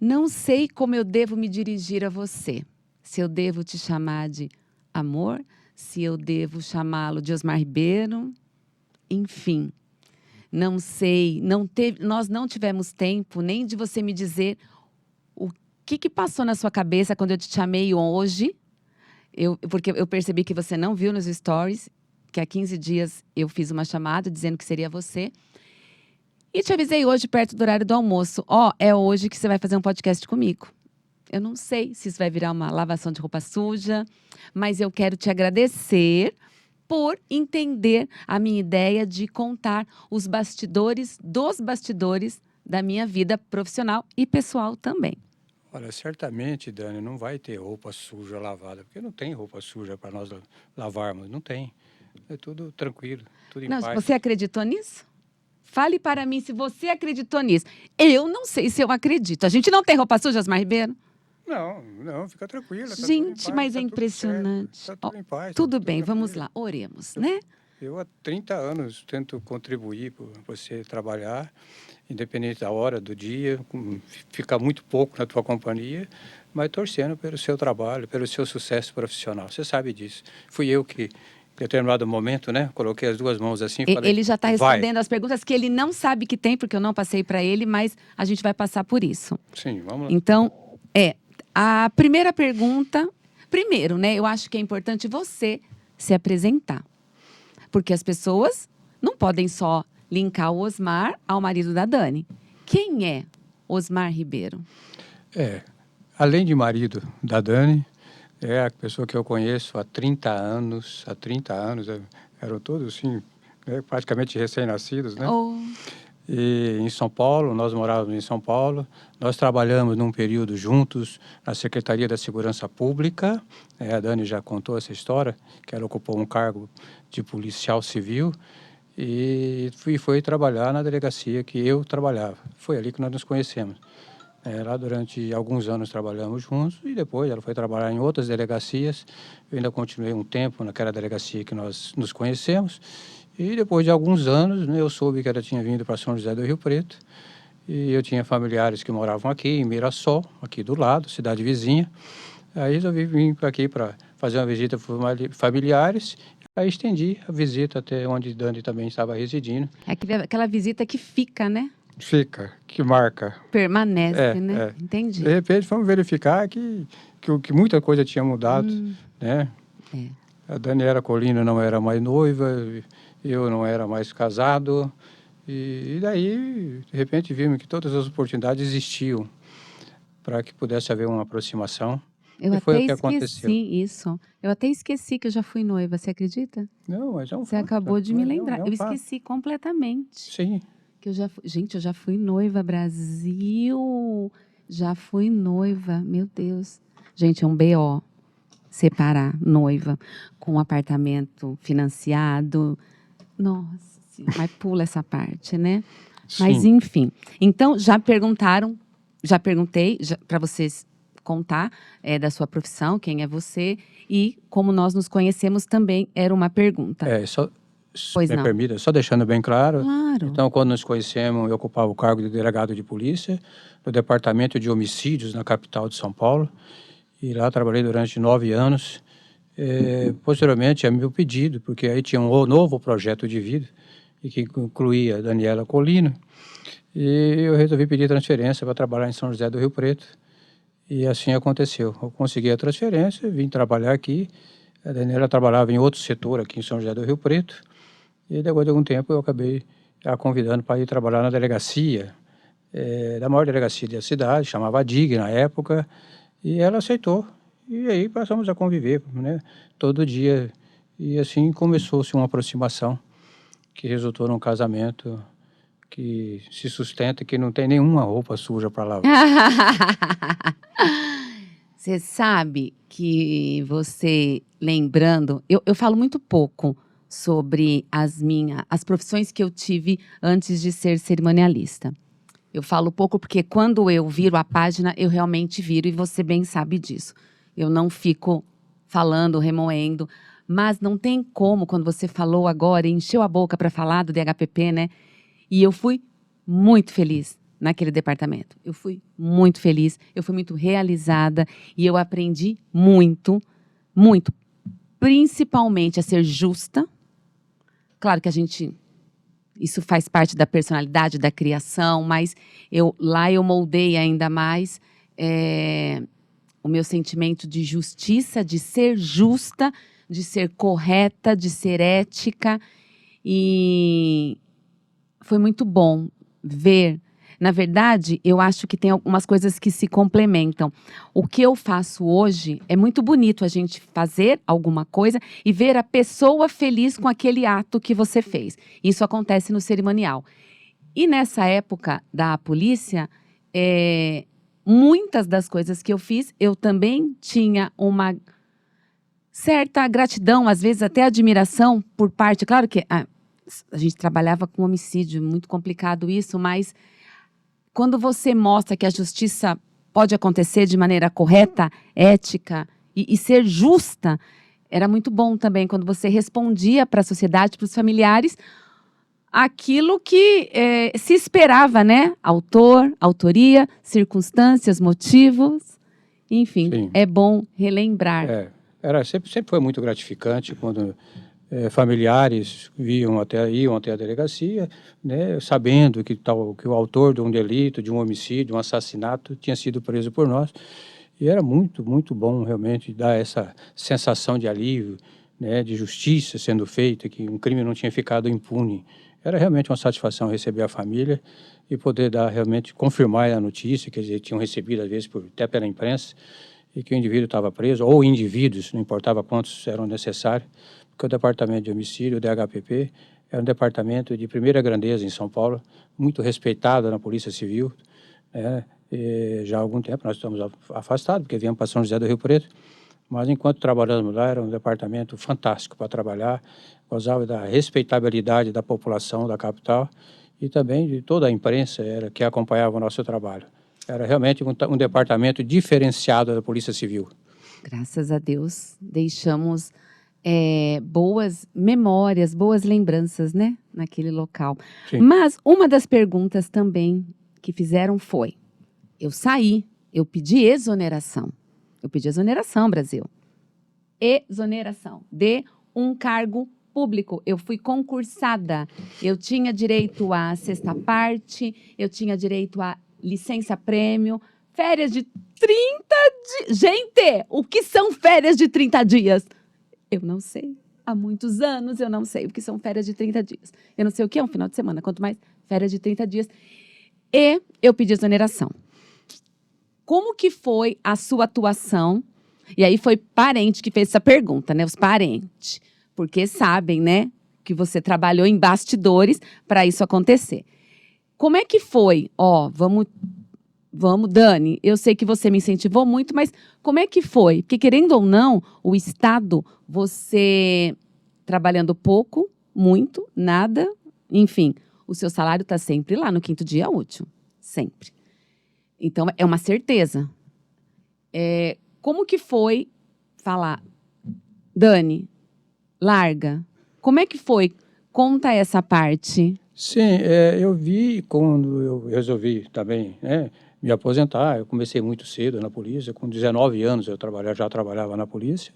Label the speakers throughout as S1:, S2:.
S1: Não sei como eu devo me dirigir a você. Se eu devo te chamar de amor, se eu devo chamá-lo de Osmar Ribeiro, enfim. Não sei, nós não tivemos tempo nem de você me dizer o que passou na sua cabeça quando eu te chamei hoje. Porque eu percebi que você não viu nos stories, que há 15 dias eu fiz uma chamada dizendo que seria você. E te avisei hoje, perto do horário do almoço. É hoje que você vai fazer um podcast comigo. Eu não sei se isso vai virar uma lavação de roupa suja, mas eu quero te agradecer por entender a minha ideia de contar os bastidores dos bastidores da minha vida profissional e pessoal também.
S2: Olha, certamente, Dani, não vai ter roupa suja lavada, porque não tem roupa suja para nós lavarmos, não tem. É tudo tranquilo, tudo em
S1: Não,
S2: paz.
S1: você acreditou nisso? Fale para mim se você acreditou nisso. Eu não sei se eu acredito. A gente não tem roupa suja, Osmar Ribeiro?
S2: Não, fica tranquila.
S1: Gente,
S2: Tá
S1: mas é
S2: tudo
S1: impressionante.
S2: certo, tá tudo em paz.
S1: Tudo
S2: tá
S1: bem,
S2: tudo
S1: vamos
S2: tranquilo.
S1: lá, oremos, né?
S2: Eu há 30 anos tento contribuir para você trabalhar, independente da hora, do dia, ficar muito pouco na tua companhia, mas torcendo pelo seu trabalho, pelo seu sucesso profissional. Você sabe disso. Fui eu que, em determinado momento, né, coloquei as duas mãos assim e falei,
S1: Ele já está respondendo as perguntas que ele não sabe que tem, porque eu não passei para ele, mas a gente vai passar por isso.
S2: Sim, vamos lá.
S1: Então, a primeira pergunta... Primeiro, né, eu acho que é importante você se apresentar. Porque as pessoas não podem só linkar o Osmar ao marido da Dani. Quem é Osmar Ribeiro?
S2: Além de marido da Dani, é a pessoa que eu conheço há 30 anos. Há 30 anos, eram todos, assim, praticamente recém-nascidos, né? E em São Paulo, nós morávamos em São Paulo, nós trabalhamos num período juntos na Secretaria da Segurança Pública, a Dani já contou essa história, que ela ocupou um cargo de policial civil e foi trabalhar na delegacia que eu trabalhava. Foi ali que nós nos conhecemos. Lá durante alguns anos trabalhamos juntos e depois ela foi trabalhar em outras delegacias. Eu ainda continuei um tempo naquela delegacia que nós nos conhecemos. E depois de alguns anos, né, eu soube que ela tinha vindo para São José do Rio Preto. E eu tinha familiares que moravam aqui, em Mirassol, aqui do lado, cidade vizinha. Aí resolvi vir aqui para fazer uma visita familiares. Aí estendi a visita até onde Dani também estava residindo.
S1: É aquela visita que fica, né?
S2: Fica, que marca.
S1: Permanece, né? Entendi.
S2: De repente, fomos verificar que muita coisa tinha mudado, né? A Daniela Colina não era mais noiva, eu não era mais casado. E daí, de repente, vimos que todas as oportunidades existiam para que pudesse haver uma aproximação.
S1: Eu
S2: E foi
S1: até
S2: o que aconteceu.
S1: esqueci isso. Eu até esqueci que eu já fui noiva, você acredita?
S2: Não, mas é um
S1: Você
S2: fato.
S1: acabou de me lembrar.
S2: É um
S1: Eu
S2: fato.
S1: esqueci completamente.
S2: Sim.
S1: Que eu já fui... Gente, eu já fui noiva, Brasil. Já fui noiva, meu Deus. Gente, é um BO separar noiva com um apartamento financiado. Nossa, mas pula essa parte, né?
S2: Sim.
S1: Mas, enfim. Então, já perguntei para vocês contar da sua profissão, quem é você, e como nós nos conhecemos também era uma pergunta.
S2: Pois me permita, só deixando bem claro.
S1: Claro.
S2: Então, quando nos conhecemos, eu ocupava o cargo de delegado de polícia no Departamento de Homicídios na capital de São Paulo. E lá trabalhei durante 9 anos. Posteriormente, é meu pedido, porque aí tinha um novo projeto de vida, e que incluía a Daniela Colina. E eu resolvi pedir transferência para trabalhar em São José do Rio Preto. E assim aconteceu. Eu consegui a transferência, vim trabalhar aqui. A Daniela trabalhava em outro setor aqui em São José do Rio Preto. E depois de algum tempo eu acabei a convidando para ir trabalhar na delegacia, da maior delegacia da cidade, chamava DIG na época, e ela aceitou. E aí passamos a conviver, né, todo dia. E assim começou-se uma aproximação que resultou num casamento que se sustenta, que não tem nenhuma roupa suja para lavar.
S1: Você sabe que você, lembrando, eu falo muito pouco sobre as profissões que eu tive antes de ser cerimonialista. Eu falo pouco porque quando eu viro a página, eu realmente viro, e você bem sabe disso. Eu não fico falando, remoendo, mas não tem como, quando você falou agora, encheu a boca para falar do DHPP, né? E eu fui muito feliz naquele departamento. Eu fui muito feliz, eu fui muito realizada e eu aprendi muito, muito, principalmente a ser justa. Claro que isso faz parte da personalidade, da criação, mas lá eu moldei ainda mais o meu sentimento de justiça, de ser justa, de ser correta, de ser ética. E foi muito bom ver. Na verdade, eu acho que tem algumas coisas que se complementam. O que eu faço hoje é muito bonito a gente fazer alguma coisa e ver a pessoa feliz com aquele ato que você fez. Isso acontece no cerimonial. E nessa época da polícia, muitas das coisas que eu fiz, eu também tinha uma certa gratidão, às vezes até admiração por parte. Claro que a gente trabalhava com homicídio, muito complicado isso, mas quando você mostra que a justiça pode acontecer de maneira correta, ética e ser justa, era muito bom também quando você respondia para a sociedade, para os familiares, aquilo que se esperava, né? Autor, autoria, circunstâncias, motivos, enfim, sim. É bom relembrar.
S2: Sempre foi muito gratificante quando familiares iam até a delegacia, né, sabendo que o autor de um delito, de um homicídio, um assassinato, tinha sido preso por nós. E era muito, muito bom realmente dar essa sensação de alívio, né, de justiça sendo feita, que um crime não tinha ficado impune. Era realmente uma satisfação receber a família e poder realmente confirmar a notícia que eles tinham recebido, às vezes, até pela imprensa, e que o indivíduo estava preso, ou indivíduos, não importava quantos eram necessários, porque o departamento de homicídio, o DHPP, é um departamento de primeira grandeza em São Paulo, muito respeitado na Polícia Civil. Já há algum tempo nós estamos afastados, porque viemos para São José do Rio Preto, mas enquanto trabalhamos lá, era um departamento fantástico para trabalhar, gozava da respeitabilidade da população da capital e também de toda a imprensa que acompanhava o nosso trabalho. Era realmente um departamento diferenciado da Polícia Civil.
S1: Graças a Deus, deixamos boas memórias, boas lembranças, né, naquele local. Sim. Mas uma das perguntas também que fizeram foi, eu pedi exoneração. Eu pedi exoneração, Brasil. Exoneração de um cargo público. Eu fui concursada. Eu tinha direito à sexta parte, eu tinha direito a licença-prêmio, férias de 30 dias. Gente, o que são férias de 30 dias? Eu não sei. Há muitos anos eu não sei o que são férias de 30 dias. Eu não sei o que é um final de semana, quanto mais férias de 30 dias. E eu pedi exoneração. Como que foi a sua atuação? E aí foi parente que fez essa pergunta, né? Os parentes. Porque sabem, né? Que você trabalhou em bastidores para isso acontecer. Como é que foi? Vamos, Dani, eu sei que você me incentivou muito, mas como é que foi? Porque, querendo ou não, o Estado, você trabalhando pouco, muito, nada, enfim, o seu salário está sempre lá no 5º dia útil. Sempre. Então, é uma certeza. Como que foi falar, Dani, larga? Como é que foi? Conta essa parte.
S2: Sim, eu vi quando eu resolvi também, né, me aposentar. Eu comecei muito cedo na polícia, com 19 anos eu já trabalhava na polícia,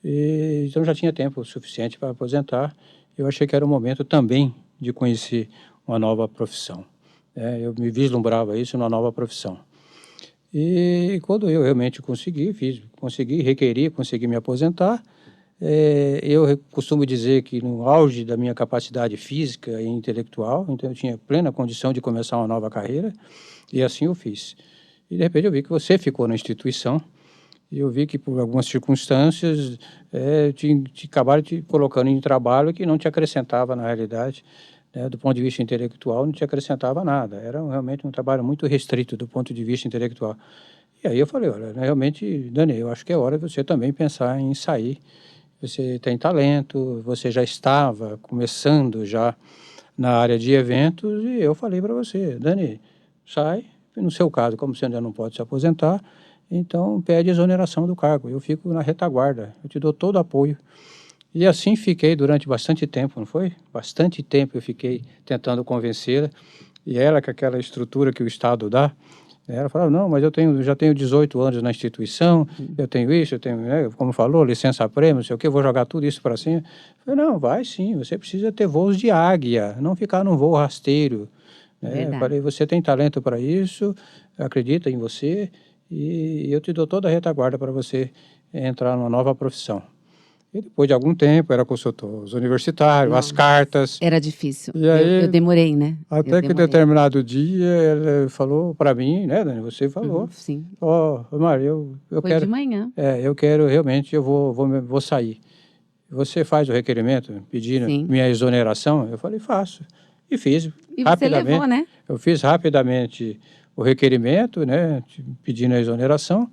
S2: então já tinha tempo suficiente para aposentar. Eu achei que era o momento também de conhecer uma nova profissão. Eu me vislumbrava isso numa nova profissão. E quando eu realmente consegui me aposentar, eu costumo dizer que no auge da minha capacidade física e intelectual, então eu tinha plena condição de começar uma nova carreira, e assim eu fiz. E de repente eu vi que você ficou na instituição, e eu vi que por algumas circunstâncias acabaram te colocando em trabalho que não te acrescentava na realidade, né, do ponto de vista intelectual, não te acrescentava nada. Era realmente um trabalho muito restrito do ponto de vista intelectual. E aí eu falei, olha, realmente, Dani, eu acho que é hora de você também pensar em sair. Você tem talento, você já estava começando já na área de eventos, e eu falei para você, Dani, sai, no seu caso, como você ainda não pode se aposentar, então pede exoneração do cargo, eu fico na retaguarda, eu te dou todo o apoio. E assim fiquei durante bastante tempo, não foi? Bastante tempo eu fiquei tentando convencê-la E ela, com aquela estrutura que o Estado dá, ela falava, não, mas já tenho 18 anos na instituição, eu tenho isso, eu tenho, né, como falou, licença-prêmio, não sei o quê, vou jogar tudo isso para cima. Eu falei, não, vai sim, você precisa ter voos de águia, não ficar num voo rasteiro. Eu falei, você tem talento para isso, acredita em você, e eu te dou toda a retaguarda para você entrar numa nova profissão. E depois de algum tempo, ela consultou os universitários, as cartas.
S1: Era difícil.
S2: E aí,
S1: eu demorei, né?
S2: Até que determinado dia, ela falou para mim, né, Dani? Você falou.
S1: Sim.
S2: Mário, eu
S1: Foi
S2: quero...
S1: de manhã.
S2: Eu quero realmente, eu vou sair. Você faz o requerimento pedindo minha exoneração? Eu falei, faço. E fiz
S1: e
S2: rapidamente.
S1: Você levou, né?
S2: Eu fiz rapidamente o requerimento, né, pedindo a exoneração.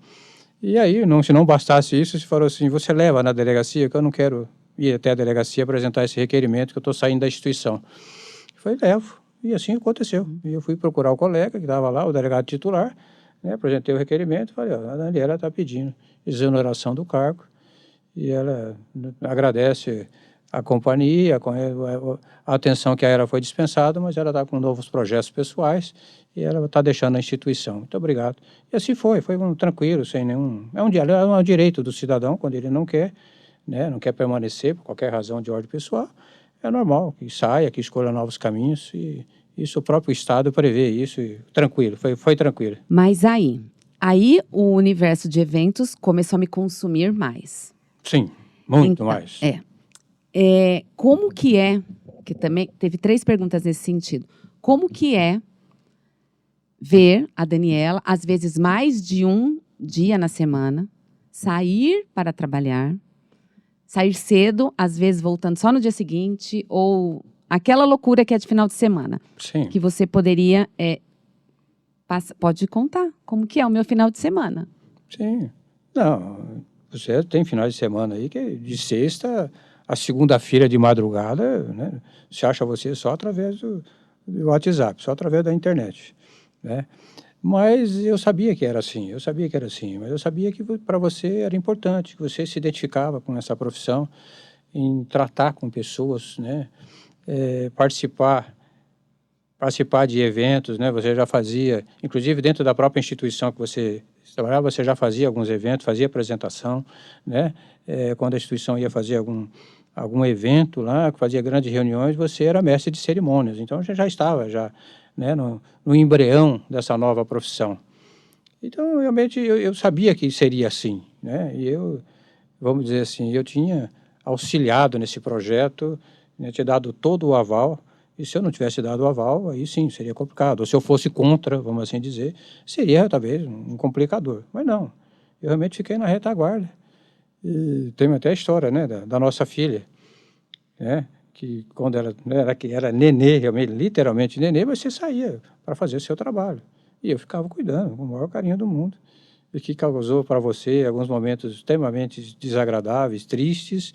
S2: E aí, se não bastasse isso, você falou assim, você leva na delegacia, que eu não quero ir até a delegacia apresentar esse requerimento, que eu estou saindo da instituição. Eu falei, levo. E assim aconteceu. E eu fui procurar o colega que estava lá, o delegado titular, né, apresentei o requerimento, falei, a Daniela está pedindo exoneração do cargo, e ela agradece a companhia, a atenção que a ela foi dispensada, mas ela está com novos projetos pessoais e ela está deixando a instituição. Muito obrigado. E assim foi tranquilo, sem nenhum... É um direito do cidadão, quando ele não quer, né, não quer permanecer por qualquer razão de ordem pessoal, é normal que saia, que escolha novos caminhos, e isso o próprio Estado prevê isso, e tranquilo, foi tranquilo.
S1: Mas aí o universo de eventos começou a me consumir mais.
S2: Sim, muito mais.
S1: Como que que também teve 3 perguntas nesse sentido. Como que é ver a Daniela, às vezes mais de um dia na semana, sair para trabalhar, sair cedo, às vezes voltando só no dia seguinte, ou aquela loucura que é de final de semana.
S2: Sim.
S1: Que você poderia... pode contar como que é o meu final de semana.
S2: Sim. Não, você tem finais de semana aí que de sexta a segunda-feira de madrugada, né, se acha você só através do WhatsApp, só através da internet, né? Mas eu sabia que era assim, mas eu sabia que para você era importante, que você se identificava com essa profissão, em tratar com pessoas, né, participar de eventos, né, você já fazia, inclusive dentro da própria instituição que você trabalhava, você já fazia alguns eventos, fazia apresentação, né, quando a instituição ia fazer algum evento lá, que fazia grandes reuniões, você era mestre de cerimônias, então já estava, né, no embrião dessa nova profissão. Então, realmente, eu sabia que seria assim, né, e vamos dizer assim, eu tinha auxiliado nesse projeto, né, tinha dado todo o aval, e se eu não tivesse dado o aval, aí sim, seria complicado. Ou se eu fosse contra, vamos assim dizer, seria talvez um complicador. Mas não, eu realmente fiquei na retaguarda. E tem até a história, né, da nossa filha, né, que quando ela era nenê, realmente, literalmente nenê, você saía para fazer o seu trabalho. E eu ficava cuidando, com o maior carinho do mundo. E que causou para você alguns momentos extremamente desagradáveis, tristes,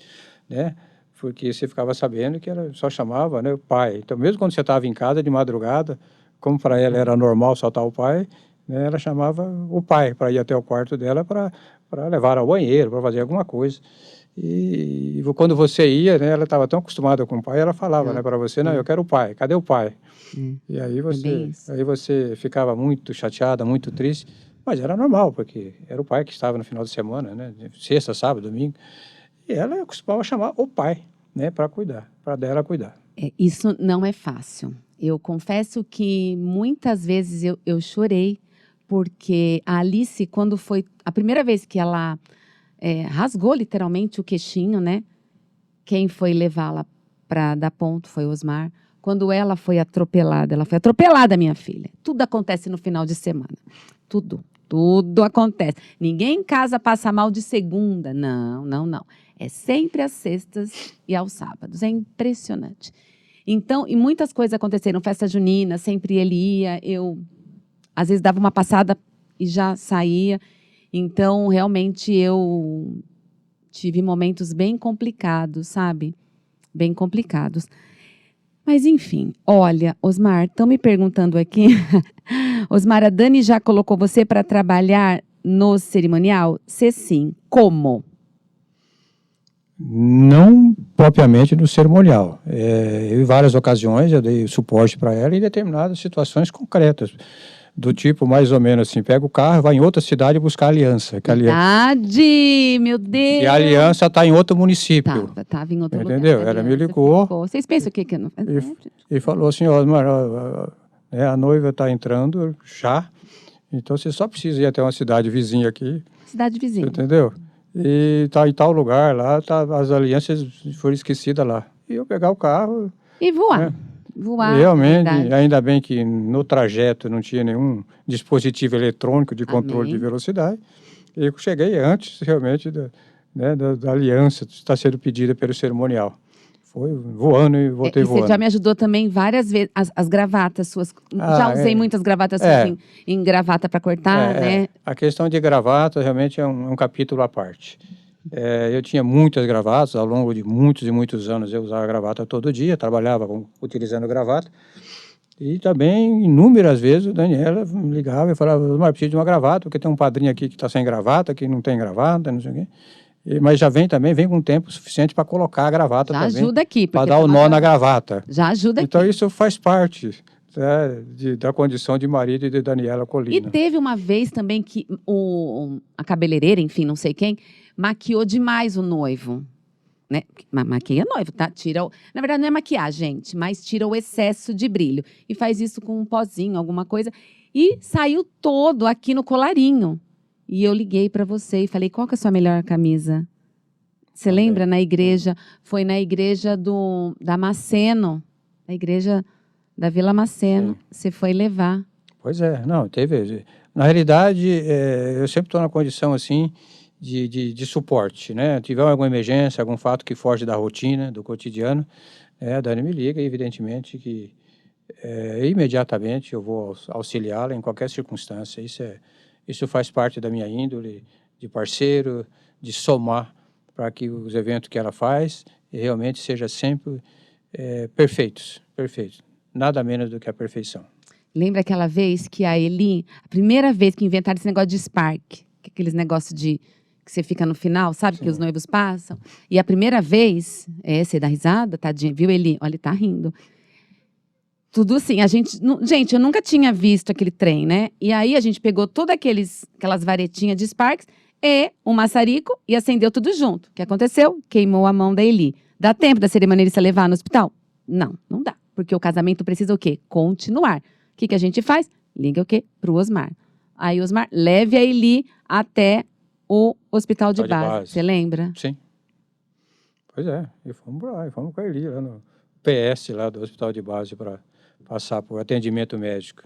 S2: né, porque você ficava sabendo que ela só chamava, né, o pai. Então, mesmo quando você estava em casa de madrugada, como para ela era normal soltar o pai, né, ela chamava o pai para ir até o quarto dela para levar ao banheiro, para fazer alguma coisa. E quando você ia, né, ela estava tão acostumada com o pai, ela falava, né, para você, não, eu quero o pai, cadê o pai? E aí você ficava muito chateada, muito triste, mas era normal, porque era o pai que estava no final de semana, né, sexta, sábado, domingo. E ela costumava chamar o pai, né, para cuidar, para dela cuidar.
S1: Isso não é fácil. Eu confesso que muitas vezes eu chorei, porque a Alice, quando foi a primeira vez que ela rasgou literalmente o queixinho, né? Quem foi levá-la para dar ponto foi o Osmar. Quando ela foi atropelada, minha filha. Tudo acontece no final de semana. Tudo acontece. Ninguém em casa passa mal de segunda. Não. É sempre às sextas e aos sábados. É impressionante. Então, e muitas coisas aconteceram. Festa junina, sempre ele ia. Eu, às vezes, dava uma passada e já saía. Então, realmente, eu tive momentos bem complicados, sabe? Bem complicados. Mas, enfim, olha, Osmar, estão me perguntando aqui. Osmar, a Dani já colocou você para trabalhar no cerimonial? Se sim, como?
S2: Não propriamente no cerimonial. Eu, em várias ocasiões, eu dei suporte para ela em determinadas situações concretas, do tipo, mais ou menos assim, pega o carro, vai em outra cidade buscar aliança.
S1: Verdade, meu Deus!
S2: E a aliança está em outro município.
S1: Estava em outro
S2: entendeu?
S1: lugar.
S2: Ela me ligou.
S1: Vocês pensam o que que...
S2: E falou assim, ó, a noiva está entrando já, então você só precisa ir até uma cidade vizinha aqui.
S1: Cidade vizinha.
S2: Entendeu? E tá em tal lugar lá, as alianças foram esquecidas lá. E eu pegar o carro...
S1: E voar.
S2: Né?
S1: Voar,
S2: realmente, ainda bem que no trajeto não tinha nenhum dispositivo eletrônico de controle de velocidade. E eu cheguei antes, realmente, da aliança estar sendo pedida pelo cerimonial. Foi voando e voltei voando.
S1: Você já me ajudou também várias vezes, as gravatas suas. Já usei muitas gravatas suas em gravata para cortar, né?
S2: A questão de gravata realmente é um capítulo à parte. Eu tinha muitas gravatas, ao longo de muitos e muitos anos eu usava gravata todo dia, trabalhava utilizando gravata. E também, inúmeras vezes, a Daniela me ligava e falava, mas preciso de uma gravata, porque tem um padrinho aqui que está sem gravata, que não tem gravata, não sei o quê. Mas já vem com tempo suficiente para colocar a gravata já também. Já
S1: ajuda aqui.
S2: Para dar o nó na gravata.
S1: Já ajuda
S2: então,
S1: aqui.
S2: Então isso faz parte da condição de marido de Daniela Colina.
S1: E teve uma vez também que a cabeleireira, enfim, não sei quem, maquiou demais o noivo. Né? Maquia noivo, tá? Na verdade, não é maquiar, gente, mas tira o excesso de brilho. E faz isso com um pozinho, alguma coisa. E saiu todo aqui no colarinho. E eu liguei para você e falei, qual que é a sua melhor camisa? Você lembra? Na igreja, foi na igreja da Maceno, na igreja da Vila Maceno. Você foi levar.
S2: Pois é, não, teve. Na realidade, eu sempre estou na condição assim de suporte, né? Tiver alguma emergência, algum fato que foge da rotina, do cotidiano, a Dani me liga e evidentemente que imediatamente eu vou auxiliá-la em qualquer circunstância. Isso faz parte da minha índole de parceiro, de somar para que os eventos que ela faz realmente sejam sempre perfeitos. Nada menos do que a perfeição.
S1: Lembra aquela vez que a Eli, a primeira vez que inventaram esse negócio de Spark, aqueles negócios que você fica no final, sabe? Sim. Que os noivos passam. E a primeira vez, você dá risada, tadinha, viu, Eli? Olha, ele tá rindo. Tudo assim, gente, eu nunca tinha visto aquele trem, né? E aí a gente pegou todas aquelas varetinhas de Sparks e um maçarico e acendeu tudo junto. O que aconteceu? Queimou a mão da Eli. Dá tempo da cerimonialista levar no hospital? Não, não dá. Porque o casamento precisa o quê? Continuar. O que a gente faz? Liga o quê? Pro Osmar. Aí, Osmar, leve a Eli até o hospital de base. Você lembra?
S2: Sim. Pois é. E fomos com a Eli lá no PS lá do hospital de base para passar por atendimento médico.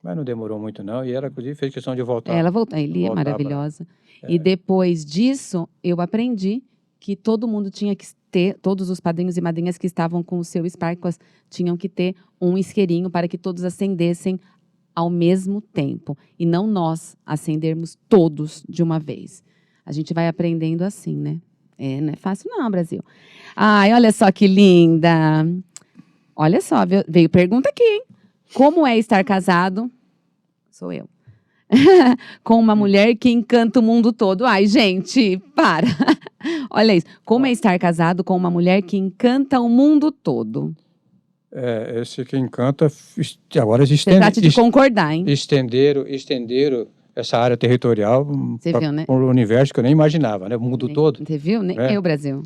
S2: Mas não demorou muito não, e ela, inclusive, fez questão de voltar.
S1: Ela voltou, a Eli é maravilhosa. E depois disso, eu aprendi que todo mundo tinha que ter, todos os padrinhos e madrinhas que estavam com o seu Sparkles tinham que ter um isqueirinho para que todos acendessem ao mesmo tempo. E não nós acendermos todos de uma vez. A gente vai aprendendo assim, né? Não é fácil não, Brasil. Ai, olha só que linda. Olha só, veio pergunta aqui, hein? Como é estar casado? Sou eu. Com uma mulher que encanta o mundo todo. Ai, gente, para. Olha isso. Como é estar casado com uma mulher que encanta o mundo todo?
S2: Esse que encanta, agora
S1: Você trata de concordar, hein?
S2: Estenderam essa área territorial para um universo que eu nem imaginava, né? O mundo todo.
S1: Você viu? Nem eu, Brasil.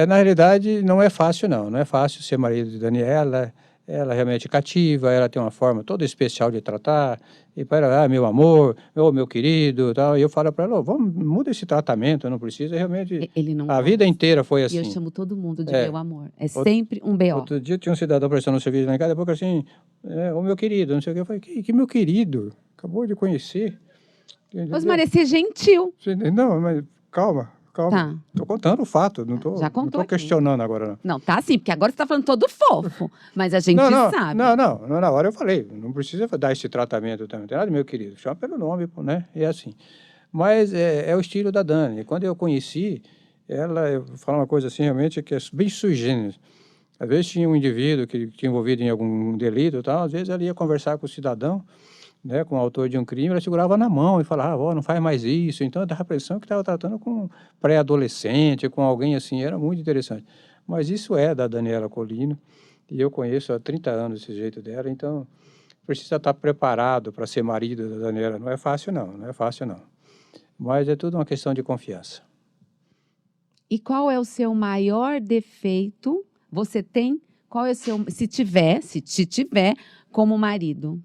S2: Na realidade, não é fácil, não. Não é fácil ser marido de Daniela. Ela realmente é cativa, ela tem uma forma toda especial de tratar. E para ela, meu amor, meu querido, tal. E eu falo para ela, muda esse tratamento, não precisa realmente.
S1: Ele não
S2: a vida inteira foi assim.
S1: E eu chamo todo mundo de meu amor. É sempre um B.O.
S2: Outro dia tinha um cidadão prestando um serviço lá em casa, depois assim, o meu querido, não sei o que. Eu falei, que meu querido? Acabou de conhecer.
S1: Osmar, é ser gentil.
S2: Não, mas calma.
S1: Tá.
S2: Tô contando o fato, não tô questionando agora.
S1: Não, tá sim, porque agora você tá falando todo fofo, mas a gente sabe.
S2: Não, na hora eu falei, não precisa dar esse tratamento também, não tem nada, meu querido, chama pelo nome, né, é assim. Mas é o estilo da Dani, quando eu conheci, eu vou falar uma coisa assim, realmente, que é bem sui generis. Às vezes tinha um indivíduo que tinha envolvido em algum delito e tal, às vezes ela ia conversar com o cidadão, né, com o autor de um crime, ela segurava na mão e falava, não faz mais isso. Então, dava a impressão que estava tratando com um pré-adolescente, com alguém assim, era muito interessante. Mas isso é da Daniela Colino, e eu conheço há 30 anos esse jeito dela, então precisa estar preparado para ser marido da Daniela. Não é fácil, não, não é fácil, não. Mas é tudo uma questão de confiança.
S1: E qual é o seu maior defeito? Você tem? Qual é o seu, se tiver, como marido?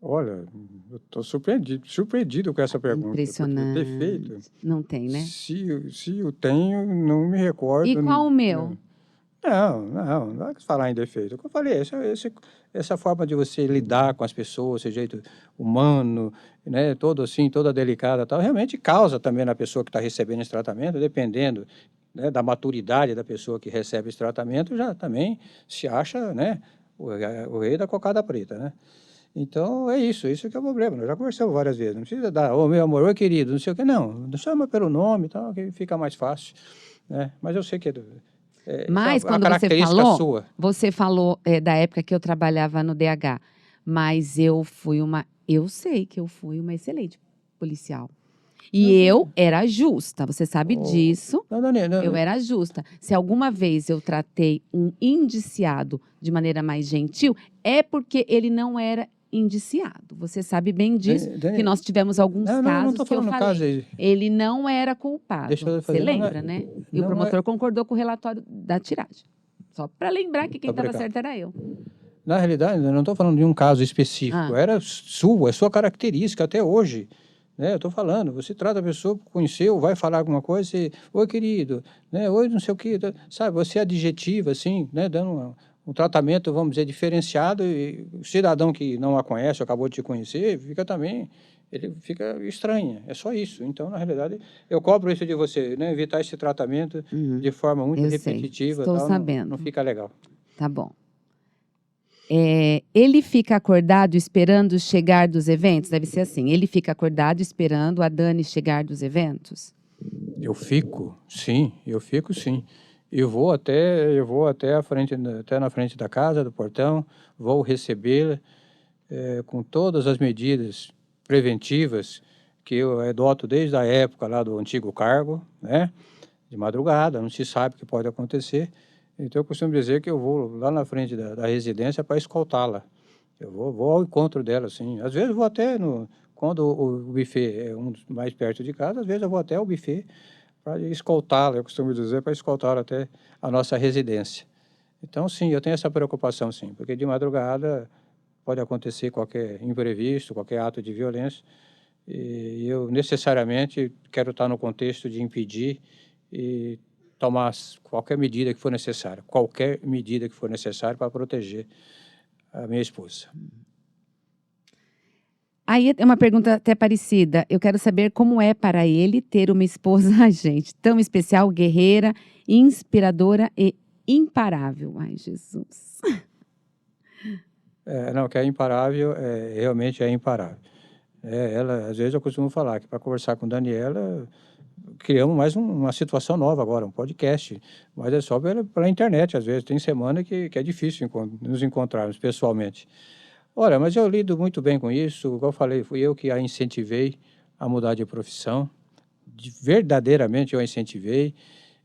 S2: Olha, eu estou surpreendido com essa pergunta.
S1: Impressionante.
S2: Defeito.
S1: Não tem, né?
S2: Se eu tenho, não me recordo.
S1: E qual o meu?
S2: Não é que falar em defeito. O que eu falei, essa forma de você lidar com as pessoas, esse jeito humano, né, todo assim, toda delicada, tal, realmente causa também na pessoa que está recebendo esse tratamento, dependendo, né, da maturidade da pessoa que recebe esse tratamento, já também se acha, né, o rei da cocada preta, né? Então, é isso que é o problema. Nós já conversamos várias vezes. Não precisa dar, meu amor, oi, querido, não sei o que, não chama pelo nome, tal, que fica mais fácil, né? Mas eu sei que
S1: mas quando você falou da época que eu trabalhava no DH, mas eu sei que eu fui uma excelente policial. E eu era justa, você sabe disso.
S2: Não.
S1: Eu era justa. Se alguma vez eu tratei um indiciado de maneira mais gentil, é porque ele não era indiciado. Você sabe bem disso, que nós tivemos alguns casos que eu falei. Ele não era culpado. Você lembra, né? E o promotor concordou com o relatório da tiragem. Só para lembrar que quem estava certo era eu.
S2: Na realidade, eu não estou falando de um caso específico. Era sua característica até hoje. Né, eu estou falando, você trata a pessoa, conheceu, vai falar alguma coisa, você, oi, querido, né, oi, não sei o quê, sabe, você adjetiva, assim, né, dando um tratamento, vamos dizer, diferenciado, e o cidadão que não a conhece, acabou de te conhecer, ele fica estranho, é só isso. Então, na realidade, eu cobro isso de você, né, evitar esse tratamento de forma muito repetitiva,
S1: estou sabendo.
S2: Não fica legal.
S1: Tá bom. Ele fica acordado esperando chegar dos eventos? Deve ser assim. Ele fica acordado esperando a Dani chegar dos eventos?
S2: Eu fico, sim. Eu vou até na frente da casa, do portão, vou recebê-la com todas as medidas preventivas que eu adoto desde a época lá do antigo cargo, né? De madrugada, não se sabe o que pode acontecer. Então, eu costumo dizer que eu vou lá na frente da residência para escoltá-la. Eu vou ao encontro dela, assim. Às vezes eu vou até quando o buffet é mais perto de casa, às vezes eu vou até o buffet para escoltá-la, eu costumo dizer, para escoltá-la até a nossa residência. Então, sim, eu tenho essa preocupação, sim, porque de madrugada pode acontecer qualquer imprevisto, qualquer ato de violência, e eu necessariamente quero estar no contexto de impedir e tomar qualquer medida que for necessária para proteger a minha esposa.
S1: Aí é uma pergunta até parecida. Eu quero saber como é para ele ter uma esposa, gente, tão especial, guerreira, inspiradora e imparável. Ai, Jesus.
S2: Que é imparável, realmente é imparável. Ela, às vezes eu costumo falar que para conversar com Daniela, criamos mais uma situação nova agora, um podcast, mas é só pela internet, às vezes. Tem semana que é difícil nos encontrarmos pessoalmente. Olha, mas eu lido muito bem com isso. Igual eu falei, fui eu que a incentivei a mudar de profissão. Verdadeiramente eu a incentivei,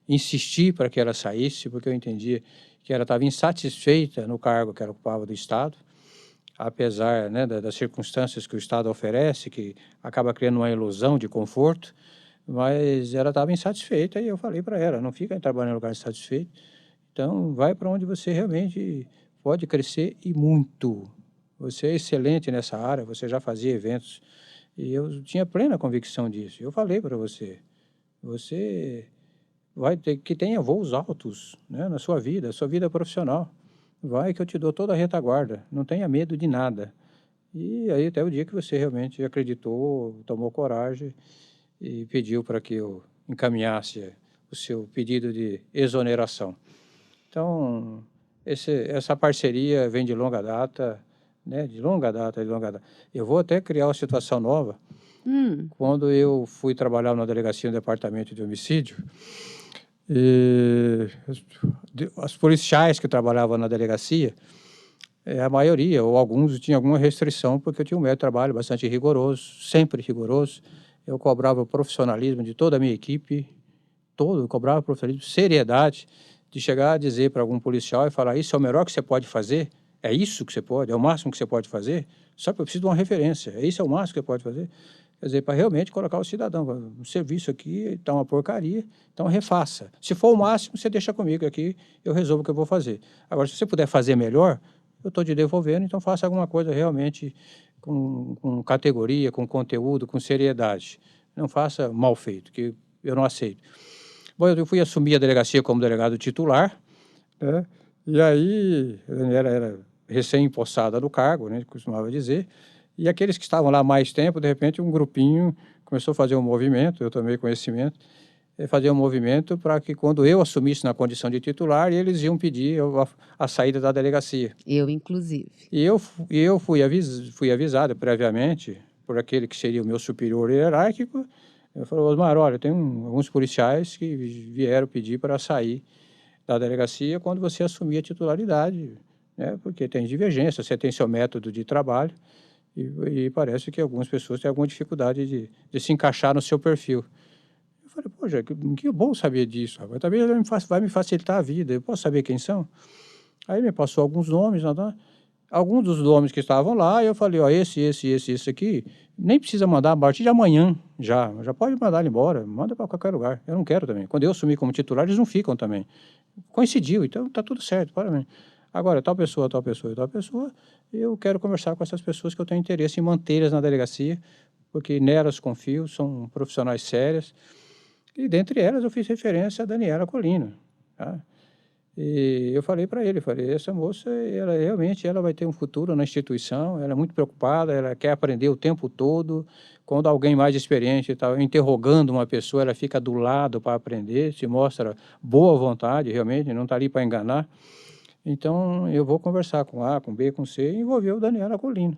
S2: insisti para que ela saísse, porque eu entendia que ela estava insatisfeita no cargo que ela ocupava do Estado, apesar, né, das circunstâncias que o Estado oferece, que acaba criando uma ilusão de conforto, mas ela estava insatisfeita e eu falei para ela, não fica trabalhando em lugar insatisfeito, então vai para onde você realmente pode crescer e muito. Você é excelente nessa área, você já fazia eventos e eu tinha plena convicção disso. Eu falei para você vai ter que tenha voos altos, né, na sua vida profissional. Vai que eu te dou toda a retaguarda, não tenha medo de nada. E aí até o dia que você realmente acreditou, tomou coragem e pediu para que eu encaminhasse o seu pedido de exoneração. Então, essa parceria vem de longa data, né? De longa data. Eu vou até criar uma situação nova. Quando eu fui trabalhar na delegacia no departamento de homicídio, os policiais que trabalhavam na delegacia a maioria, ou alguns, tinha alguma restrição, porque eu tinha um método de trabalho bastante rigoroso, sempre rigoroso. Eu cobrava o profissionalismo de toda a minha equipe, eu cobrava profissionalismo, seriedade, de chegar a dizer para algum policial e falar: isso é o melhor que você pode fazer? É isso que você pode? É o máximo que você pode fazer? Só que eu preciso de uma referência. Isso é o máximo que você pode fazer? Quer dizer, para realmente colocar o cidadão. O serviço aqui está uma porcaria, então refaça. Se for o máximo, você deixa comigo aqui, eu resolvo o que eu vou fazer. Agora, se você puder fazer melhor, eu estou te devolvendo, então faça alguma coisa realmente com categoria, com conteúdo, com seriedade. Não faça mal feito, que eu não aceito. Bom, eu fui assumir a delegacia como delegado titular, né? E aí era recém-impossada no cargo, né, costumava dizer, e aqueles que estavam lá mais tempo, de repente um grupinho começou a fazer um movimento, eu tomei conhecimento, fazer um movimento para que quando eu assumisse na condição de titular, eles iam pedir a saída da delegacia.
S1: Eu, inclusive.
S2: E eu fui avisado previamente por aquele que seria o meu superior hierárquico. Eu falei: Osmar, olha, tem alguns policiais que vieram pedir para sair da delegacia quando você assumir a titularidade, né? Porque tem divergência, você tem seu método de trabalho e parece que algumas pessoas têm alguma dificuldade de se encaixar no seu perfil. Eu falei: poxa, que bom saber disso, rapaz. Também vai me facilitar a vida, eu posso saber quem são? Aí me passou alguns nomes, alguns dos nomes que estavam lá, eu falei: ó, esse aqui, nem precisa mandar a partir de amanhã, já pode mandar ele embora, manda para qualquer lugar, eu não quero também. Quando eu assumi como titular, eles não ficam também. Coincidiu, então tá tudo certo, parabéns. Agora, tal pessoa, eu quero conversar com essas pessoas que eu tenho interesse em mantê-las na delegacia, porque nelas confio, são profissionais sérias, e dentre elas eu fiz referência a Daniela Colina, tá? E eu falei para ele, essa moça, ela realmente vai ter um futuro na instituição, ela é muito preocupada, ela quer aprender o tempo todo. Quando alguém mais experiente está interrogando uma pessoa, ela fica do lado para aprender, se mostra boa vontade, realmente, não está ali para enganar. Então, eu vou conversar com A, com B, com C, e envolver o Daniela Colina.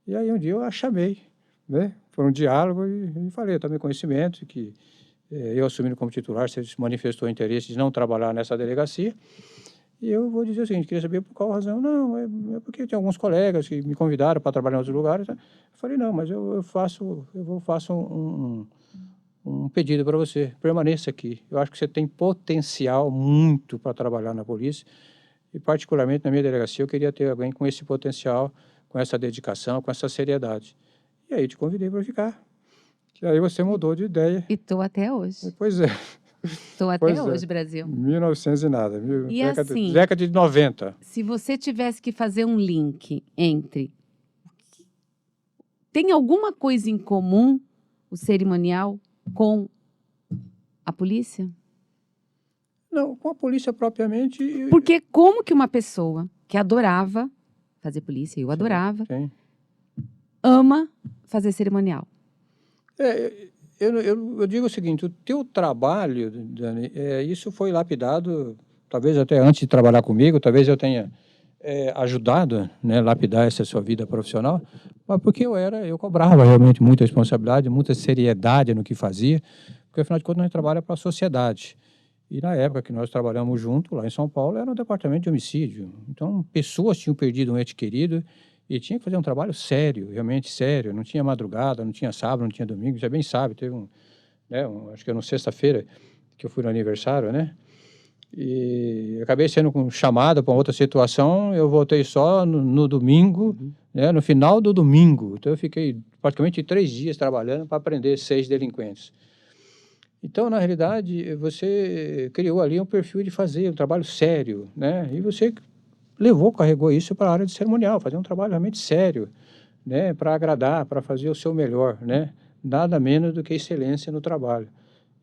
S2: E aí um dia eu a chamei, né, por um diálogo, e falei: eu tomei conhecimento que eu assumindo como titular, você manifestou interesse de não trabalhar nessa delegacia, e eu vou dizer o seguinte: queria saber por qual razão. Não, é porque tem alguns colegas que me convidaram para trabalhar em outros lugares. Eu falei: não, mas eu faço um pedido para você, permaneça aqui. Eu acho que você tem potencial muito para trabalhar na polícia, e particularmente na minha delegacia eu queria ter alguém com esse potencial, com essa dedicação, com essa seriedade. E aí te convidei para ficar. E aí você mudou de ideia.
S1: E estou até hoje.
S2: Pois é.
S1: Estou até hoje, Brasil.
S2: 1900 e nada.
S1: E assim,
S2: década de 90.
S1: Se você tivesse que fazer um link entre... Tem alguma coisa em comum o cerimonial com a polícia?
S2: Não, com a polícia propriamente...
S1: Porque como que uma pessoa que adorava fazer polícia, eu adorava,
S2: sim.
S1: ama fazer cerimonial?
S2: Eu digo o seguinte: o teu trabalho, Dani, isso foi lapidado, talvez até antes de trabalhar comigo, talvez eu tenha ajudado, né, lapidar essa sua vida profissional, mas porque eu cobrava realmente muita responsabilidade, muita seriedade no que fazia, porque afinal de contas nós trabalhamos para a sociedade. E na época que nós trabalhamos junto, lá em São Paulo, era um departamento de homicídio. Então, pessoas tinham perdido um ente querido, e tinha que fazer um trabalho sério, realmente sério. Não tinha madrugada, não tinha sábado, não tinha domingo. Você bem sabe, teve acho que era na sexta-feira que eu fui no aniversário, né? E acabei sendo chamado para outra situação. Eu voltei só no domingo, né? No final do domingo. Então eu fiquei praticamente 3 dias trabalhando para prender 6 delinquentes. Então, na realidade, você criou ali um perfil de fazer um trabalho sério, né? E você carregou isso para a área de cerimonial, fazer um trabalho realmente sério, né, para agradar, para fazer o seu melhor, né, nada menos do que excelência no trabalho.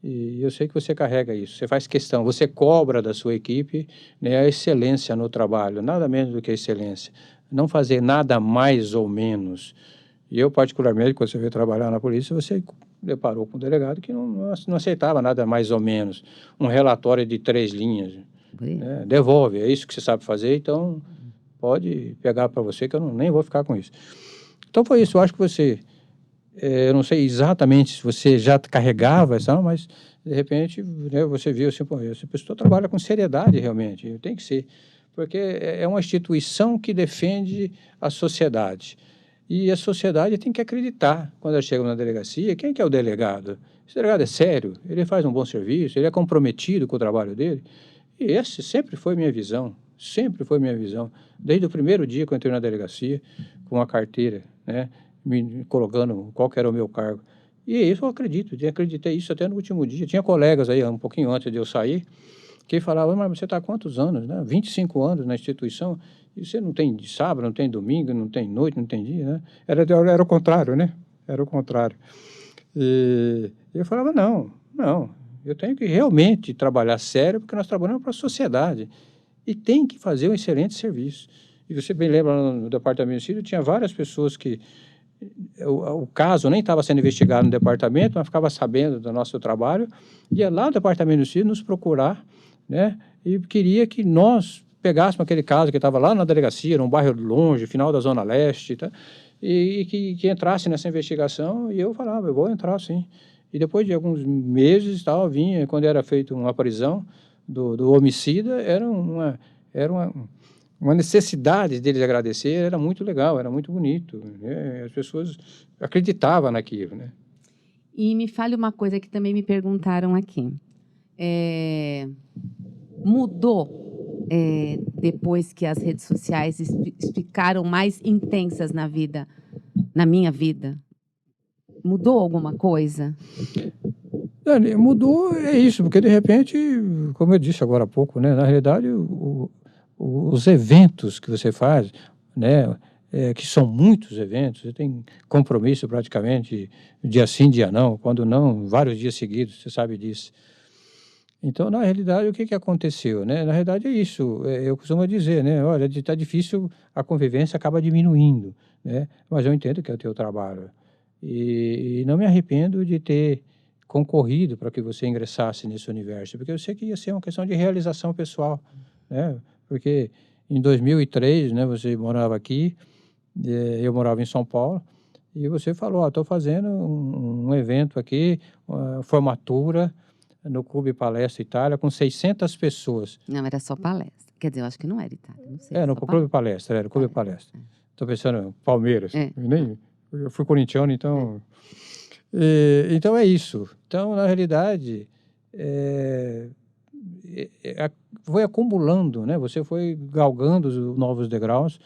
S2: E eu sei que você carrega isso, você faz questão, você cobra da sua equipe, né, a excelência no trabalho, nada menos do que excelência, não fazer nada mais ou menos. E eu, particularmente, quando você veio trabalhar na polícia, você deparou com um delegado que não aceitava nada mais ou menos, um relatório de 3 linhas, né? Devolve, é isso que você sabe fazer, então pode pegar para você que eu nem vou ficar com isso. Então foi isso, eu acho que você, eu não sei exatamente se você já carregava essa, mas de repente, né, você viu assim: pô, essa pessoa trabalha com seriedade realmente, tem que ser, porque é uma instituição que defende a sociedade. E a sociedade tem que acreditar, quando ela chega na delegacia, quem que é o delegado? Esse delegado é sério, ele faz um bom serviço, ele é comprometido com o trabalho dele. E esse sempre foi minha visão, sempre foi minha visão. Desde o primeiro dia que eu entrei na delegacia, com a carteira, né, me colocando qual que era o meu cargo. E isso eu acredito, acreditei isso até no último dia. Tinha colegas aí, um pouquinho antes de eu sair, que falavam, mas você está há quantos anos, né? 25 anos na instituição, e você não tem sábado, não tem domingo, não tem noite, não tem dia, né? Era o contrário, né? Era o contrário. E eu falava, não, eu tenho que realmente trabalhar sério, porque nós trabalhamos para a sociedade, e tem que fazer um excelente serviço. E você bem lembra, no departamento de homicídio, tinha várias pessoas que o caso nem estava sendo investigado no departamento, mas ficava sabendo do nosso trabalho, ia lá no departamento de homicídio nos procurar, né? E queria que nós pegássemos aquele caso que estava lá na delegacia, num bairro longe, final da Zona Leste, tá? E que entrasse nessa investigação, e eu falava, eu vou entrar sim. E depois de alguns meses, tal, vinha, quando era feita uma prisão do homicida, era uma necessidade deles agradecer, era muito legal, era muito bonito, né? As pessoas acreditavam naquilo, né?
S1: E me fale uma coisa que também me perguntaram aqui. Mudou depois que as redes sociais ficaram mais intensas na minha vida? Mudou alguma coisa?
S2: Dani, mudou, é isso, porque de repente, como eu disse agora há pouco, né, na realidade, os eventos que você faz, né, que são muitos eventos, você tem compromisso praticamente dia sim, dia não, quando não, vários dias seguidos, você sabe disso. Então, na realidade, o que aconteceu, né? Na realidade é isso, eu costumo dizer, né, olha, está difícil, a convivência acaba diminuindo, né, mas eu entendo que é o teu trabalho. E não me arrependo de ter concorrido para que você ingressasse nesse universo, porque eu sei que ia ser uma questão de realização pessoal, né? Porque em 2003, né, você morava aqui, eu morava em São Paulo, e você falou, estou fazendo um evento aqui, uma formatura no Clube Palestra Itália, com 600 pessoas.
S1: Não, era só palestra. Quer dizer, eu acho que não era Itália, não sei.
S2: No Clube Palestra, era o Clube Palestra. Estou pensando Palmeiras, eu fui corintiano, então... Então é isso. Então, na realidade, foi acumulando, né? Você foi galgando os novos degraus,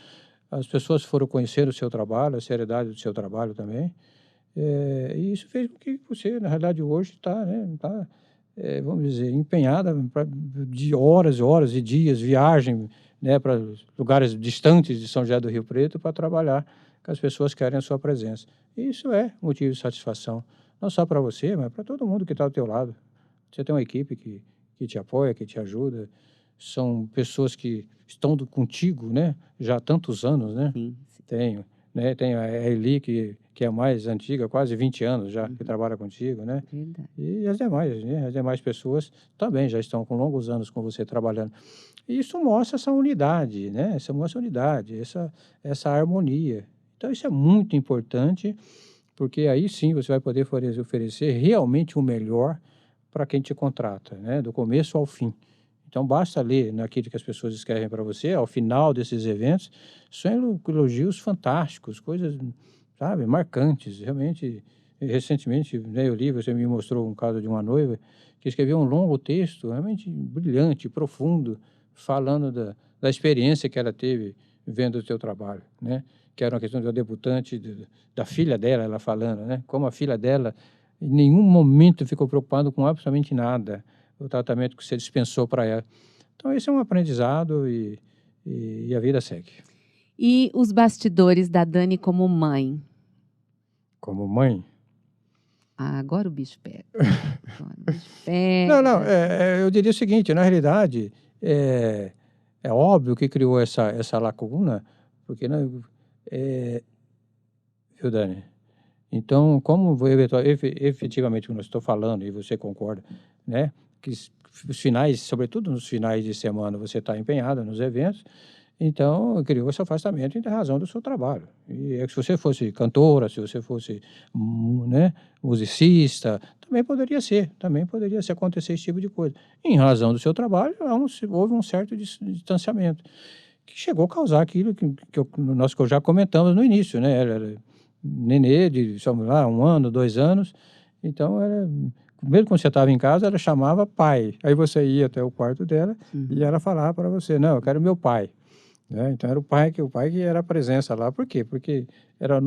S2: as pessoas foram conhecendo o seu trabalho, a seriedade do seu trabalho também, e isso fez com que você, na realidade, hoje está, né, vamos dizer, empenhada de horas e horas e dias, viagem, né, para lugares distantes de São José do Rio Preto para trabalhar, que as pessoas querem a sua presença. E isso é motivo de satisfação, não só para você, mas para todo mundo que está ao teu lado. Você tem uma equipe que te apoia, que te ajuda, são pessoas que estão contigo, né, já há tantos anos, né?
S1: Sim.
S2: Tenho, né? Tem a Eli, que é mais antiga, quase 20 anos já, que trabalha contigo, né?
S1: Verdade.
S2: E as demais, né? As demais pessoas também já estão com longos anos com você trabalhando. E isso mostra essa unidade, né? Essa mostra unidade, essa harmonia. Então, isso é muito importante, porque aí sim você vai poder oferecer realmente o melhor para quem te contrata, né? Do começo ao fim. Então, basta ler naquilo que as pessoas escrevem para você, ao final desses eventos, são elogios fantásticos, coisas, sabe, marcantes. Realmente, recentemente, né, eu li, você me mostrou um caso de uma noiva que escreveu um longo texto, realmente brilhante, profundo, falando da experiência que ela teve vendo o seu trabalho, né? Que era uma questão de uma debutante, da filha dela, ela falando, né? Como a filha dela, em nenhum momento ficou preocupada com absolutamente nada, o tratamento que você dispensou para ela. Então, esse é um aprendizado e a vida segue.
S1: E os bastidores da Dani como mãe?
S2: Como mãe?
S1: Agora o bicho pega. Agora o bicho pega.
S2: Não, eu diria o seguinte, na realidade, é óbvio que criou essa lacuna, porque, né, viu, Dani? Então, como efetivamente eu estou falando, e você concorda, né, que os finais, sobretudo nos finais de semana, você está empenhada nos eventos, Então, criou esse afastamento em razão do seu trabalho. E se você fosse cantora, se você fosse, né, musicista, também poderia ser acontecer esse tipo de coisa. Em razão do seu trabalho, houve um certo distanciamento, que chegou a causar aquilo que já comentamos no início, né? Era nenê de, vamos lá, 1 ano, 2 anos, então mesmo quando você estava em casa, ela chamava pai. Aí você ia até o quarto dela e ela falava para você, não, eu quero meu pai. Né? Então era o pai que era a presença lá. Por quê? Porque era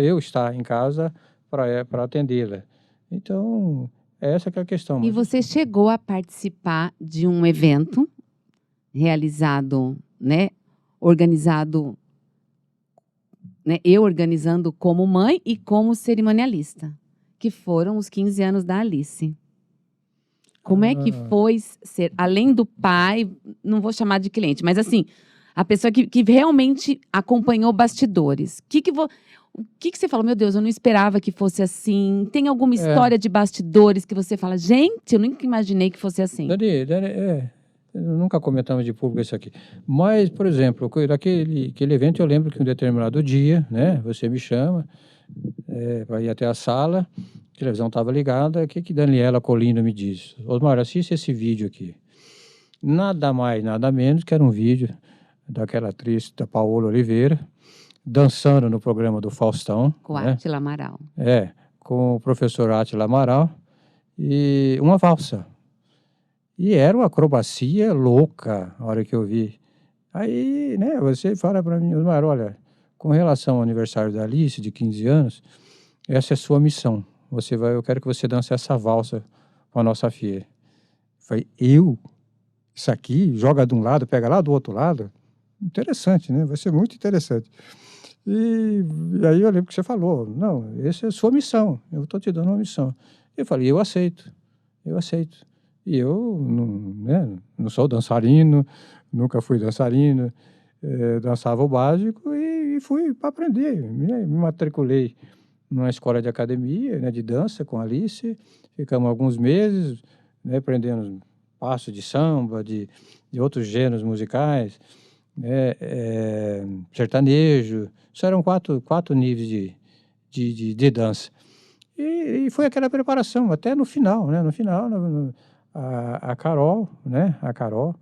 S2: eu estar em casa para atendê-la. Então, essa que é a questão.
S1: E você chegou a participar de um evento realizado, né, organizado, né, eu organizando como mãe e como cerimonialista, que foram os 15 anos da Alice. Como é que foi ser, além do pai, não vou chamar de cliente, mas assim, a pessoa que realmente acompanhou bastidores. O que você falou? Meu Deus, eu não esperava que fosse assim. Tem alguma história de bastidores que você fala, gente, eu nunca imaginei que fosse assim.
S2: Dani, nunca comentamos de público isso aqui. Mas, por exemplo, aquele evento, eu lembro que em um determinado dia, né, você me chama para ir até a sala, a televisão estava ligada, o que Daniela Colino me diz? Osmar, assiste esse vídeo aqui. Nada mais, nada menos que era um vídeo daquela atriz, da Paola Oliveira, dançando no programa do Faustão.
S1: Com a Átila Amaral.
S2: Com o professor Átila Amaral, e uma valsa. E era uma acrobacia louca, a hora que eu vi. Aí, né, você fala para mim, Osmar, olha, com relação ao aniversário da Alice, de 15 anos, essa é a sua missão. Eu quero que você dance essa valsa com a nossa filha. Eu falei, isso aqui, joga de um lado, pega lá do outro lado? Interessante, né? Vai ser muito interessante. E aí eu lembro que você falou, não, essa é a sua missão, eu estou te dando uma missão. Eu falei, eu aceito. E eu não sou dançarino, nunca fui dançarino, dançava o básico e fui para aprender. Me matriculei numa escola de academia, né, de dança com a Alice, ficamos alguns meses, né, aprendendo passos de samba, de outros gêneros musicais, sertanejo. Isso eram quatro níveis de dança. E foi aquela preparação, até no final, né? No final, a Carol, né? A Carol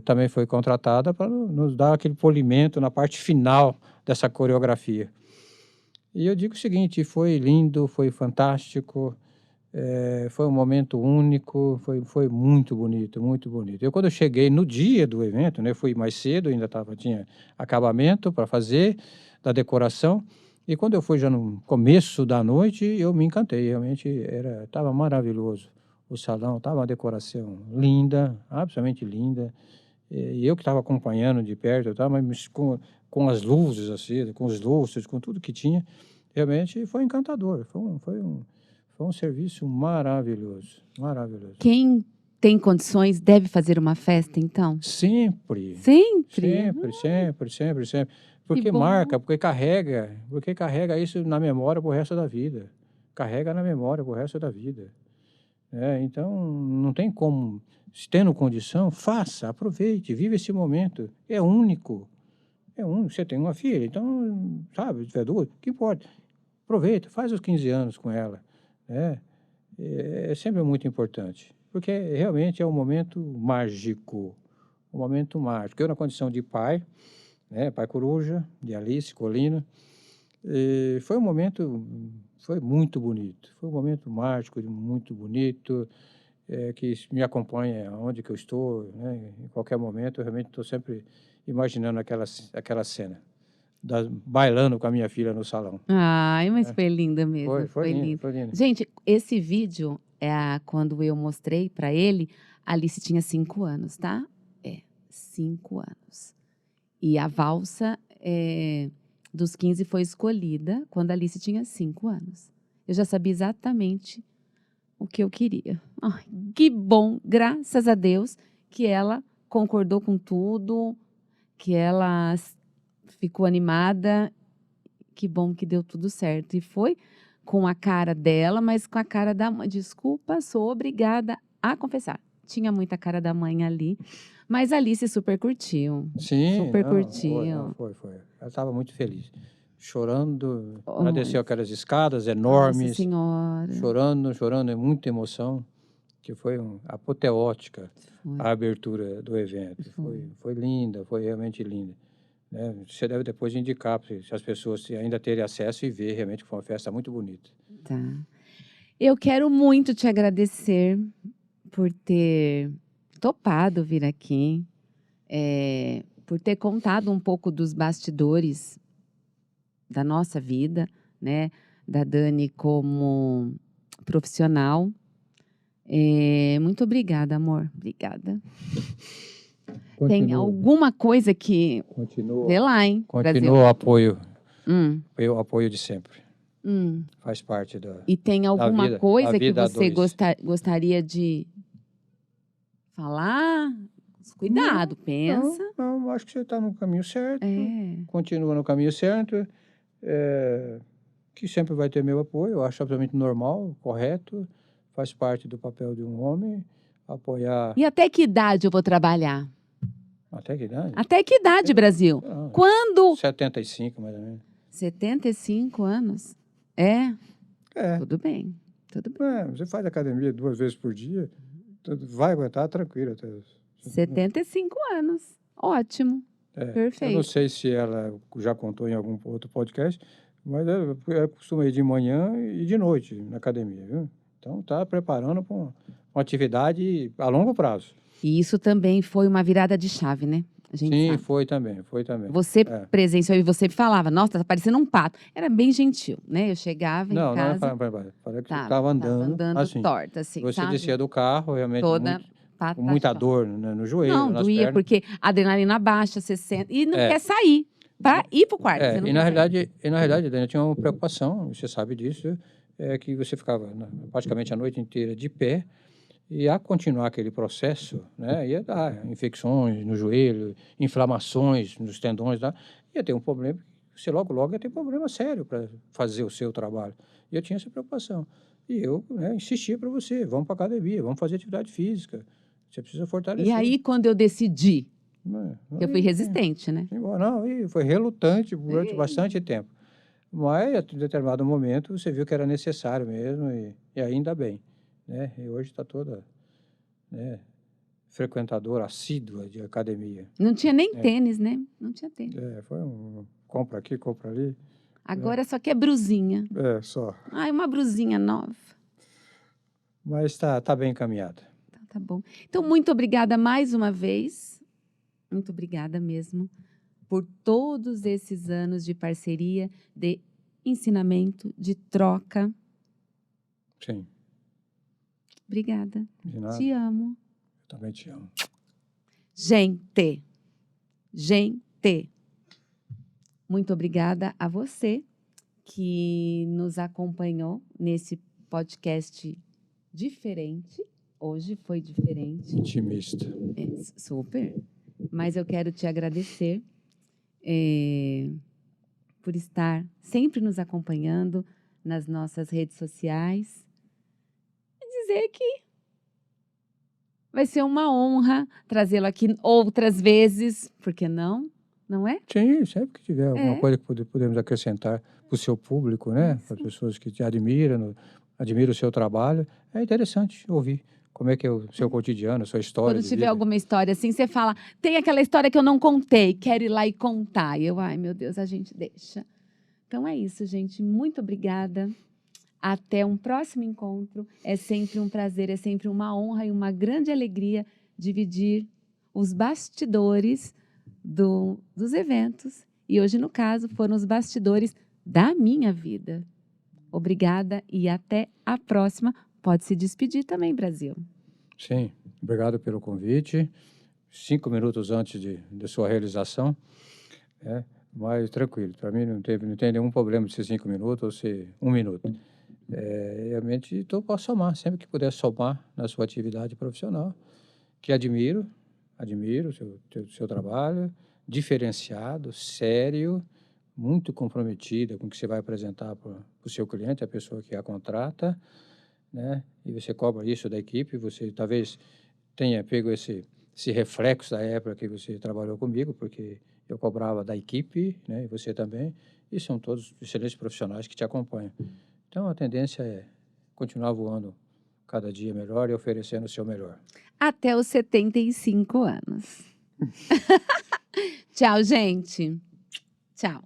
S2: também foi contratada para nos dar aquele polimento na parte final dessa coreografia. E eu digo o seguinte, foi lindo, foi fantástico, foi um momento único, foi muito bonito, muito bonito. Quando eu cheguei no dia do evento, né? Fui mais cedo, tinha acabamento para fazer, da decoração. E quando eu fui já no começo da noite, eu me encantei, realmente estava maravilhoso. O salão estava uma decoração linda, absolutamente linda. E eu que estava acompanhando de perto, mas com as luzes, assim, com os lustres, com tudo que tinha, realmente foi encantador. Foi um serviço maravilhoso, maravilhoso.
S1: Quem tem condições deve fazer uma festa, então?
S2: Sempre.
S1: Sempre?
S2: Sempre. Porque marca, porque carrega isso na memória pro resto da vida. Carrega na memória pro resto da vida. Então, não tem como, se tendo condição, faça, aproveite, vive esse momento. É único. Você tem uma filha, então, sabe, tiver duas, o que importa? Aproveita, faz os 15 anos com ela. É sempre muito importante. Porque realmente é um momento mágico. Um momento mágico. Eu, na condição de pai, pai coruja, de Alice Colino, foi muito bonito. Foi um momento mágico, muito bonito, que me acompanha onde que eu estou, né? Em qualquer momento, eu realmente estou sempre imaginando aquela cena. Bailando com a minha filha no salão.
S1: Ai, mas foi linda mesmo.
S2: Foi lindo.
S1: Gente, esse vídeo, quando eu mostrei para ele, a Alice tinha 5 anos, tá? 5 anos. E a valsa dos 15 foi escolhida quando a Alice tinha 5 anos. Eu já sabia exatamente o que eu queria. Ai, que bom, graças a Deus, que ela concordou com tudo, que ela ficou animada. Que bom que deu tudo certo. E foi com a cara dela, mas com a cara da mãe. Desculpa, sou obrigada a confessar. tinha muita cara da mãe ali. Mas a Alice super curtiu.
S2: Sim,
S1: Super
S2: não,
S1: curtiu.
S2: foi. Ela estava muito feliz. Chorando, ela
S1: Oh,
S2: desceu aquelas escadas
S1: Nossa
S2: enormes,
S1: Senhora.
S2: chorando, é muita emoção, que foi apoteótica
S1: Foi.
S2: a abertura do evento. Foi linda, foi realmente linda. Né? Você deve depois indicar se as pessoas ainda terem acesso e ver realmente que foi uma festa muito bonita.
S1: Tá. Eu quero muito te agradecer por ter topado vir aqui, por ter contado um pouco dos bastidores da nossa vida, né? Da Dani como profissional. Muito obrigada, amor. Obrigada. Tem alguma coisa que... Vê lá, hein,
S2: Continua o apoio. O apoio de sempre. Faz parte da
S1: E tem alguma
S2: vida,
S1: coisa que
S2: vida
S1: você gostaria de falar? Cuidado, pensa.
S2: Não, acho que você está no caminho certo. Continua no caminho certo. Que sempre vai ter meu apoio. Eu acho absolutamente normal, correto. Faz parte do papel de um homem apoiar.
S1: E até que idade eu vou trabalhar?
S2: Até que idade?
S1: Até que idade, Brasil? Quando?
S2: 75, mais ou menos.
S1: 75 anos? Tudo bem.
S2: Você faz academia 2 vezes por dia, vai aguentar tranquilo até.
S1: 75 anos. Ótimo. Perfeito.
S2: Eu não sei se ela já contou em algum outro podcast, mas ela costuma ir de manhã e de noite na academia, viu? Então, está preparando para uma atividade a longo prazo.
S1: E isso também foi uma virada de chave, né? A gente
S2: Sim,
S1: sabe.
S2: foi também.
S1: Você presenciou e você falava, nossa, tá parecendo um pato. Era bem gentil, né? Eu chegava em casa...
S2: Não, falei que estava andando assim.
S1: Torta, assim,
S2: Você
S1: sabe?
S2: descia do carro, realmente
S1: Toda
S2: com muita dor no joelho,
S1: Não,
S2: nas
S1: doía,
S2: pernas.
S1: porque a adrenalina baixa, você senta e não quer sair para ir para o quarto. Você não
S2: E na realidade, Dani, eu tinha uma preocupação, você sabe disso, que você ficava praticamente a noite inteira de pé, e a continuar aquele processo, né, ia dar infecções no joelho, inflamações nos tendões, ia ter um problema, você logo ia ter problema sério para fazer o seu trabalho. E eu tinha essa preocupação. E eu insistia para você, vamos para a academia, vamos fazer atividade física, você precisa fortalecer.
S1: E aí, quando eu decidi, eu fui resistente, né?
S2: Não, foi relutante durante bastante tempo. Mas, a determinado momento, você viu que era necessário mesmo, e ainda bem. Né? E hoje está toda frequentadora assídua de academia.
S1: Não tinha nem tênis, né? Não tinha tênis.
S2: Foi compra aqui, compra ali.
S1: Agora só quer brusinha.
S2: Só.
S1: Ai, uma brusinha nova.
S2: Mas tá bem encaminhada.
S1: Tá bom. Então, muito obrigada mais uma vez. Muito obrigada mesmo por todos esses anos de parceria, de ensinamento, de troca.
S2: Sim.
S1: Obrigada.
S2: De nada.
S1: Te amo.
S2: Eu também te amo.
S1: Gente, muito obrigada a você que nos acompanhou nesse podcast diferente. Hoje foi diferente.
S2: Intimista.
S1: Super. Mas eu quero te agradecer por estar sempre nos acompanhando nas nossas redes sociais. E dizer que vai ser uma honra trazê-lo aqui outras vezes. Por que não? Não é?
S2: Sim, sempre que tiver alguma coisa que podemos acrescentar para o seu público, né? Para as pessoas que te admiram o seu trabalho. É interessante ouvir como é que é o seu cotidiano, a sua história.
S1: Quando tiver alguma história assim, você fala, tem aquela história que eu não contei, quero ir lá e contar. E eu, ai meu Deus, a gente deixa. Então é isso, gente. Muito obrigada. Até um próximo encontro. É sempre um prazer, é sempre uma honra e uma grande alegria dividir os bastidores dos eventos. E hoje, no caso, foram os bastidores da minha vida. Obrigada e até a próxima. Pode se despedir também, Brasil.
S2: Sim, obrigado pelo convite. 5 minutos antes de sua realização. Mas tranquilo, para mim não tem nenhum problema de ser 5 minutos ou ser 1 minuto. Realmente estou para somar, sempre que puder somar na sua atividade profissional, que admiro o seu trabalho, diferenciado, sério, muito comprometida com o que você vai apresentar para o seu cliente, a pessoa que a contrata, né? E você cobra isso da equipe, você talvez tenha pego esse reflexo da época que você trabalhou comigo, porque eu cobrava da equipe, né, e você também, e são todos excelentes profissionais que te acompanham. Então, a tendência é continuar voando cada dia melhor e oferecendo o seu melhor.
S1: Até os 75 anos. Tchau, gente. Tchau.